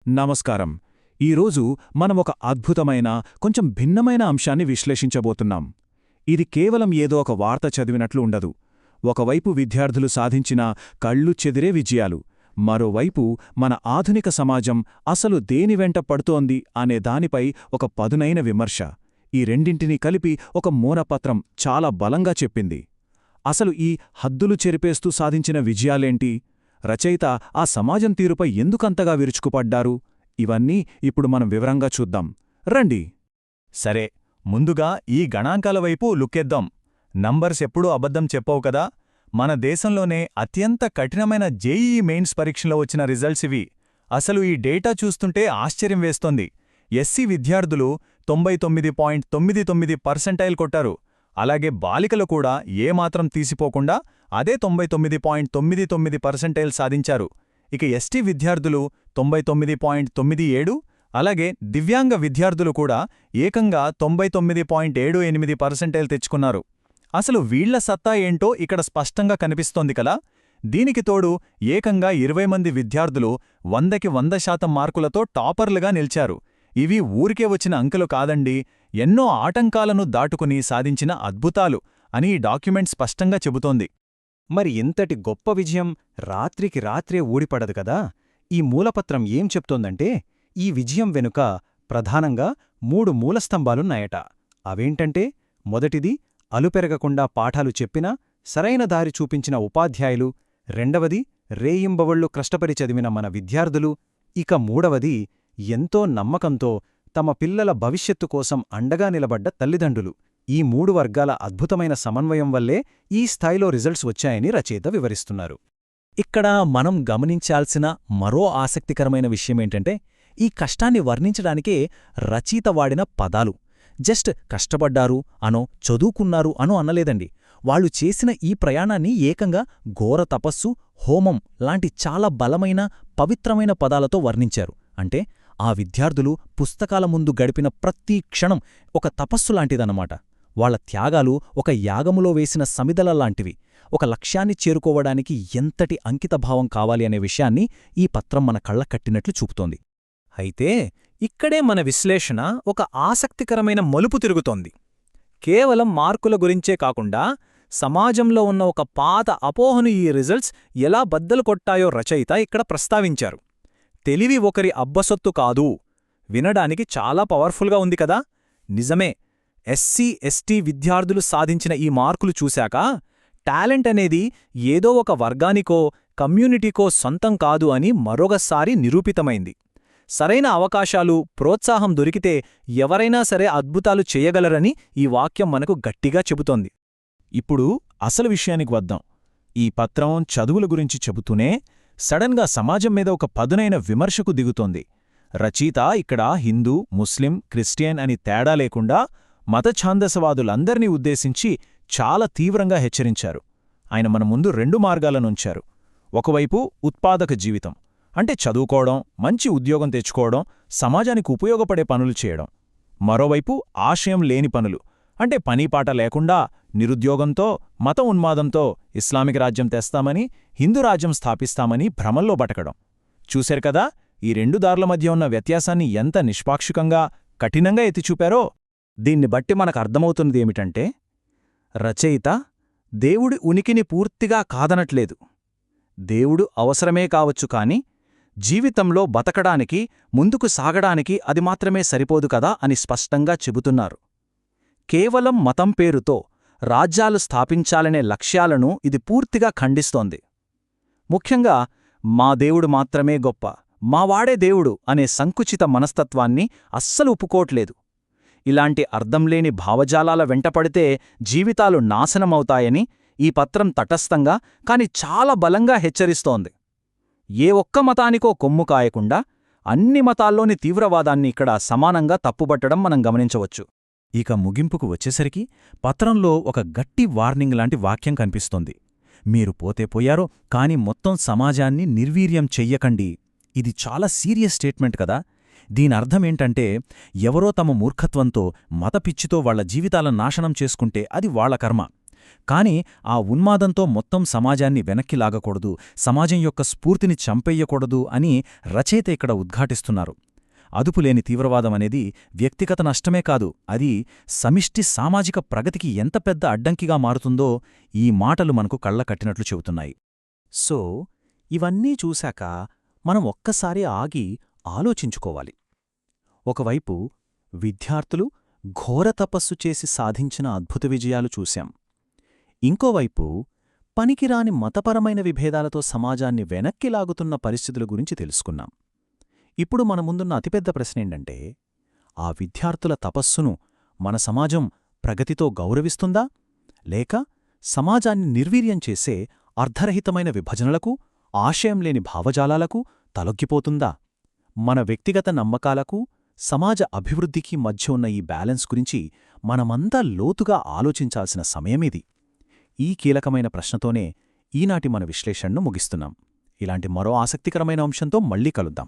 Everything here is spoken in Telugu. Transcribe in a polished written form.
నమస్కారం. ఈరోజు మనమొక అద్భుతమైన, కొంచెం భిన్నమైన అంశాన్ని విశ్లేషించబోతున్నాం. ఇది కేవలం ఏదో ఒక వార్త చదివినట్లు ఉండదు. ఒకవైపు విద్యార్థులు సాధించిన కళ్ళు చెదిరే విజయాలు, మరోవైపు మన ఆధునిక సమాజం అసలు దేని వెంట పడుతోంది అనే దానిపై ఒక పదునైన విమర్శ. ఈ రెండింటినీ కలిపి ఒక మూలపత్రం చాలా బలంగా చెప్పింది. అసలు ఈ హద్దులు చెరిపేస్తూ సాధించిన విజయాలేంటి? రచయిత ఆ సమాజం తీరుపై ఎందుకంతగా విరుచుకుపడ్డారు? ఇవన్నీ ఇప్పుడు మనం వివరంగా చూద్దాం. రండి. సరే, ముందుగా ఈ గణాంకాల వైపు లుక్కేద్దాం. నంబర్స్ ఎప్పుడూ అబద్ధం చెప్పవు కదా. మన దేశంలోనే అత్యంత కఠినమైన జేఈఈ మెయిన్స్ పరీక్షలో వచ్చిన రిజల్ట్స్ ఇవి. అసలు ఈ డేటా చూస్తుంటే ఆశ్చర్యం వేస్తోంది. ఎస్సీ విద్యార్థులు 99.99% కొట్టారు. అలాగే బాలికలు కూడా ఏమాత్రం తీసిపోకుండా అదే 99.99% సాధించారు. ఇక ఎస్టీ విద్యార్థులు 99.97, అలాగే దివ్యాంగ విద్యార్థులు కూడా ఏకంగా 99.78% తెచ్చుకున్నారు. అసలు వీళ్ల సత్తా ఏంటో ఇక్కడ స్పష్టంగా కనిపిస్తోంది కదా. దీనికి తోడు ఏకంగా 20 మంది విద్యార్థులు 100కి 100% మార్కులతో టాపర్లుగా నిలిచారు. ఇవి ఊరికే వచ్చిన అంకెలు కాదండి, ఎన్నో ఆటంకాలను దాటుకుని సాధించిన అద్భుతాలు అని ఈ డాక్యుమెంట్ స్పష్టంగా చెబుతోంది. మరి ఇంతటి గొప్ప విజయం రాత్రికి రాత్రే ఊడిపడదు కదా. ఈ మూలపత్రం ఏం చెప్తోందంటే, ఈ విజయం వెనుక ప్రధానంగా 3 మూలస్తంభాలున్నాయట. అవేంటంటే, మొదటిది అలుపెరగకుండా పాఠాలు చెప్పిన, సరైన దారి చూపించిన ఉపాధ్యాయులు. రెండవది రేయింబవళ్లు కష్టపడి చదివిన మన విద్యార్థులు. ఇక మూడవది ఎంతో నమ్మకంతో తమ పిల్లల భవిష్యత్తు కోసం అండగా నిలబడ్డ తల్లిదండ్రులు. ఈ 3 వర్గాల అద్భుతమైన సమన్వయం వల్లే ఈ స్థాయిలో రిజల్ట్స్ వచ్చాయని రచయిత వివరిస్తున్నారు. ఇక్కడ మనం గమనించాల్సిన మరో ఆసక్తికరమైన విషయమేంటంటే, ఈ కష్టాన్ని వర్ణించడానికే రచయిత వాడిన పదాలు. జస్ట్ కష్టపడ్డారు అనో, చదువుకున్నారు అనో అన్నలేదండి. వాళ్ళు చేసిన ఈ ప్రయాణాన్ని ఏకంగా ఘోర తపస్సు, హోమం లాంటి చాలా బలమైన, పవిత్రమైన పదాలతో వర్ణించారు. అంటే ఆ విద్యార్థులు పుస్తకాల ముందు గడిపిన ప్రతి క్షణం ఒక తపస్సులాంటిదన్నమాట. వాళ్ల త్యాగాలు ఒక యాగములో వేసిన సమిదలలాంటివి. ఒక లక్ష్యాన్ని చేరుకోవడానికి ఎంతటి అంకితభావం కావాలి అనే విషయాన్ని ఈ పత్రం మన కళ్ళ కట్టినట్లు చూపుతోంది. అయితే ఇక్కడే మన విశ్లేషణ ఒక ఆసక్తికరమైన మలుపు తిరుగుతోంది. కేవలం మార్కుల గురించే కాకుండా సమాజంలో ఉన్న ఒక పాత అపోహను ఈ రిజల్ట్స్ ఎలా బద్దలు కొట్టాయో రచయిత ఇక్కడ ప్రస్తావించారు. తెలివి ఒకరి అబ్బసొత్తు కాదు. వినడానికి చాలా పవర్ఫుల్గా ఉంది కదా. నిజమే, ఎస్సీ, ఎస్టీ విద్యార్థులు సాధించిన ఈ మార్కులు చూశాక టాలెంట్ అనేది ఏదో ఒక వర్గానికో, కమ్యూనిటీకో సొంతం కాదు అని మరొకసారి నిరూపితమైంది. సరైన అవకాశాలు, ప్రోత్సాహం దొరికితే ఎవరైనా సరే అద్భుతాలు చేయగలరని ఈ వాక్యం మనకు గట్టిగా చెబుతోంది. ఇప్పుడు అసలు విషయానికి వద్దాం. ఈ పత్రం చదువుల గురించి చెబుతూనే సడన్గా సమాజం మీద ఒక పదునైన విమర్శకు దిగుతోంది. రచయిత ఇక్కడ హిందూ, ముస్లిం, క్రిస్టియన్ అని తేడా లేకుండా మతఛాందసవాదులందర్నీ ఉద్దేశించి చాలా తీవ్రంగా హెచ్చరించారు. ఆయన మన ముందు 2 మార్గాలనుంచారు. ఒకవైపు ఉత్పాదక జీవితం, అంటే చదువుకోవడం, మంచి ఉద్యోగం తెచ్చుకోవడం, సమాజానికి ఉపయోగపడే పనులు చేయడం. మరోవైపు ఆశయం లేని పనులు, అంటే పనీపాట లేకుండా నిరుద్యోగంతో, మత ఉన్మాదంతో ఇస్లామిక్ రాజ్యం తెస్తామని, హిందూ రాజ్యం స్థాపిస్తామని భ్రమల్లో బతకడం. చూశారు కదా, ఈ 2 దారుల మధ్య ఉన్న వ్యత్యాసాన్ని ఎంత నిష్పాక్షికంగా, కఠినంగా ఎత్తిచూపారో. దీన్ని బట్టి మనకు అర్థమవుతున్నది ఏమిటంటే, రచయిత దేవుడి ఉనికిని పూర్తిగా కాదనట్లేదు. దేవుడు అవసరమే కావచ్చు కాని జీవితంలో బతకడానికి, ముందుకు సాగడానికి అది మాత్రమే సరిపోదు కదా అని స్పష్టంగా చెబుతున్నారు. కేవలం మతం పేరుతో రాజ్యాలు స్థాపించాలనే లక్ష్యాలను ఇది పూర్తిగా ఖండిస్తోంది. ముఖ్యంగా మా దేవుడు మాత్రమే గొప్ప, మావాడే దేవుడు అనే సంకుచిత మనస్తత్వాన్ని అస్సలు ఒప్పుకోట్లేదు. ఇలాంటి అర్థంలేని భావజాలాల వెంటపడితే జీవితాలు నాశనమవుతాయని ఈ పత్రం తటస్థంగా కాని చాలా బలంగా హెచ్చరిస్తోంది. ఏ ఒక్క మతానికో కొమ్ము కాయకుండా అన్ని మతాల్లోని తీవ్రవాదాన్ని ఇక్కడ సమానంగా తప్పుబట్టడం మనం గమనించవచ్చు. ఇక ముగింపుకు వచ్చేసరికి పత్రంలో ఒక గట్టి వార్నింగ్ లాంటి వాక్యం కనిపిస్తోంది. మీరు పోతే పోయారో, కాని మొత్తం సమాజాన్ని నిర్వీర్యం చెయ్యకండి. ఇది చాలా సీరియస్ స్టేట్మెంట్ కదా. దీనర్థమేంటంటే, ఎవరో తమ మూర్ఖత్వంతో, మతపిచ్చితో వాళ్ల జీవితాలను నాశనం చేసుకుంటే అది వాళ్ల కర్మ. కాని ఆ ఉన్మాదంతో మొత్తం సమాజాన్ని వెనక్కి లాగకూడదు, సమాజం యొక్క స్ఫూర్తిని చంపెయ్యకూడదు అని రచయిత ఇక్కడ ఉద్ఘాటిస్తున్నారు. అదుపులేని తీవ్రవాదమనేది వ్యక్తిగత నష్టమే కాదు, అది సమిష్టి సామాజిక ప్రగతికి ఎంత పెద్ద అడ్డంకిగా మారుతుందో ఈ మాటలు మనకు కళ్ళకట్టినట్లు చెబుతున్నాయి. సో ఇవన్నీ చూశాక మనం ఒక్కసారి ఆగి ఆలోచించుకోవాలి. ఒకవైపు విద్యార్థులు ఘోర తపస్సు చేసి సాధించిన అద్భుత విజయాలు చూశాం. ఇంకోవైపు పనికిరాని మతపరమైన విభేదాలతో సమాజాన్ని వెనక్కి లాగుతున్న పరిస్థితుల గురించి తెలుసుకున్నాం. ఇప్పుడు మన ముందున్న అతిపెద్ద ప్రశ్నేంటంటే, ఆ విద్యార్థుల తపస్సును మన సమాజం ప్రగతితో గౌరవిస్తుందా, లేక సమాజాన్ని నిర్వీర్యం చేసే అర్ధరహితమైన విభజనలకు, ఆశయం లేని భావజాలాలకు తలొగ్గిపోతుందా? మన వ్యక్తిగత నమ్మకాలకు, సమాజ అభివృద్ధికి మధ్య ఉన్న ఈ బ్యాలెన్స్ గురించి మనమంతా లోతుగా ఆలోచించాల్సిన సమయమిది. ఈ కీలకమైన ప్రశ్నతోనే ఈనాటి మన విశ్లేషణను ముగిస్తున్నాం. ఇలాంటి మరో ఆసక్తికరమైన అంశంతో మళ్ళీ కలుద్దాం.